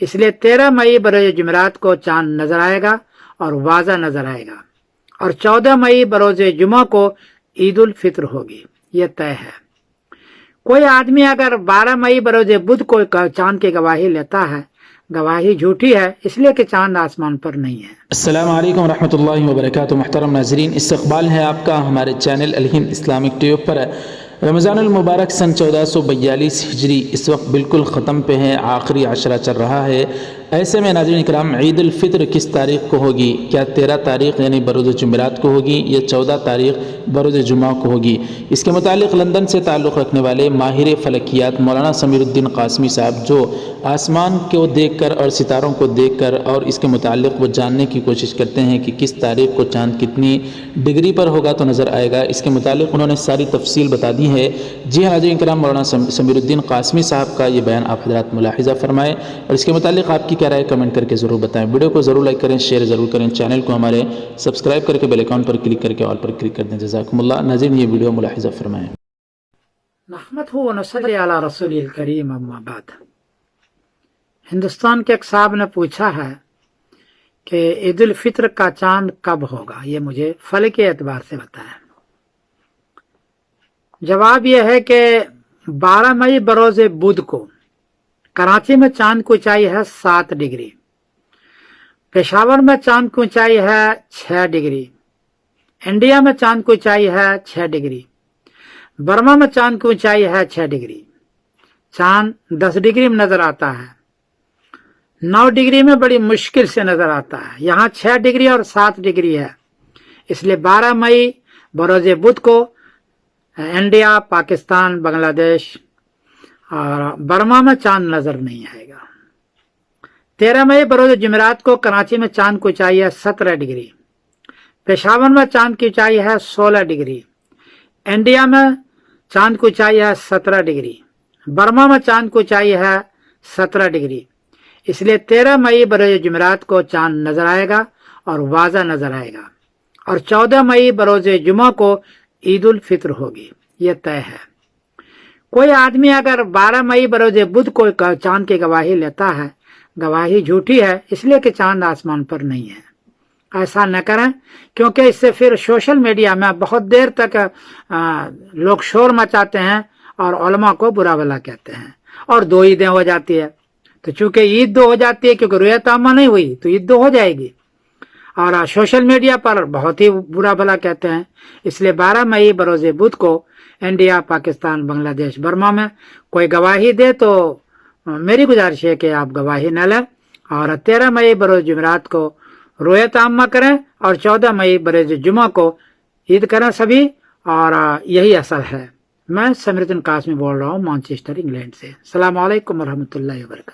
اس لیے 13 مئی بروز جمعرات کو چاند نظر آئے گا اور واضح نظر آئے گا، اور 14 مئی بروز جمعہ کو عید الفطر ہوگی، یہ طے ہے۔ کوئی آدمی اگر 12 مئی بروز بدھ کو چاند کی گواہی لیتا ہے، گواہی جھوٹی ہے، اس لیے کہ چاند آسمان پر نہیں ہے۔ السلام علیکم ورحمۃ اللہ وبرکاتہ۔ محترم ناظرین، استقبال ہے آپ کا ہمارے چینل الہند اسلامک ٹیوب پر۔ رمضان المبارک سن 1442 ہجری اس وقت بالکل ختم پہ ہے، آخری عشرہ چل رہا ہے۔ ایسے میں ناظرین کرام، عید الفطر کس تاریخ کو ہوگی؟ کیا 13 تاریخ یعنی بروز جمعرات کو ہوگی یا 14 تاریخ بروز جمعہ کو ہوگی؟ اس کے متعلق لندن سے تعلق رکھنے والے ماہر فلکیات مولانا سمیر الدین قاسمی صاحب، جو آسمان کو دیکھ کر اور ستاروں کو دیکھ کر اور اس کے متعلق وہ جاننے کی کوشش کرتے ہیں کہ کس تاریخ کو چاند کتنی ڈگری پر ہوگا تو نظر آئے گا، اس کے متعلق انہوں نے ساری تفصیل بتا دی ہے۔ جی ہاں ناظرین کرام، مولانا سمیر الدین قاسمی صاحب کا یہ بیان آپ حضرات ملاحظہ فرمائیں، اور اس کے متعلق آپ کی کیا رائے کمنٹ کر کے ضرور بتائیں۔ ویڈیو کو ضرور لائک کریں، شیئر ضرور کریں، چینل کو ہمارے سبسکرائب کر کے بیل آئیکن پر کلک کر کے آل پر کلک کر دیں۔ جزاکم اللہ۔ ناظرین یہ ویڈیو ملاحظہ فرمائیں۔ نحمدہ و نصلی علی رسول الکریم، اما بعد۔ ہندوستان کے ایک صاحب نے پوچھا ہے کہ عید الفطر کا چاند کب ہوگا، یہ مجھے فلکی اعتبار سے بتائیں۔ جواب یہ ہے کہ 12 مئی بروز بدھ کو کراچی میں چاند کی اونچائی ہے 7 ڈگری، پشاور میں چاند کی اونچائی ہے 6 ڈگری، انڈیا میں چاند کی اونچائی ہے 6 ڈگری، برما میں چاند کی اونچائی ہے 6 ڈگری۔ چاند 10 ڈگری میں نظر آتا ہے، 9 ڈگری میں بڑی مشکل سے نظر آتا ہے، یہاں 6 ڈگری اور 7 ڈگری ہے، اس لیے 12 مئی بروز بدھ کو انڈیا، پاکستان، بنگلہ دیش اور برما میں چاند نظر نہیں آئے گا۔ 13 مئی بروز جمعرات کو کراچی میں چاند کی اونچائی ہے 17 ڈگری، پشاور میں چاند کی اونچائی ہے 16 ڈگری، انڈیا میں چاند کی اونچائی ہے 17 ڈگری، برما میں چاند کی اونچائی ہے 17 ڈگری، اس لیے 13 مئی بروز جمعرات کو چاند نظر آئے گا اور واضح نظر آئے گا، اور 14 مئی بروز جمعہ کو عید الفطر ہوگی، یہ طے ہے۔ کوئی آدمی اگر 12 مئی بروز بدھ کو چاند کی گواہی لیتا ہے، گواہی جھوٹی ہے، اس لیے کہ چاند آسمان پر نہیں ہے۔ ایسا نہ کریں، کیونکہ اس سے پھر سوشل میڈیا میں بہت دیر تک لوگ شور مچاتے ہیں اور علماء کو برا بھلا کہتے ہیں، اور 2 عیدیں ہو جاتی ہے۔ تو چونکہ عید 2 ہو جاتی ہے، کیونکہ رؤیت عامہ نہیں ہوئی تو عید 2 ہو جائے گی، اور سوشل میڈیا پر بہت ہی برا بھلا کہتے ہیں۔ اس لیے 12 مئی بروز بدھ کو انڈیا، پاکستان، بنگلہ دیش، برما میں کوئی گواہی دے تو میری گزارش ہے کہ آپ گواہی نہ لیں، اور 13 مئی بروز جمعرات کو رؤیت عامہ کریں، اور 14 مئی بروز جمعہ کو عید کریں سبھی، اور یہی اصل ہے۔ میں سمیر الدین قاسمی بول رہا ہوں مانچسٹر، انگلینڈ سے۔ السلام علیکم ورحمۃ اللہ وبرکاتہ۔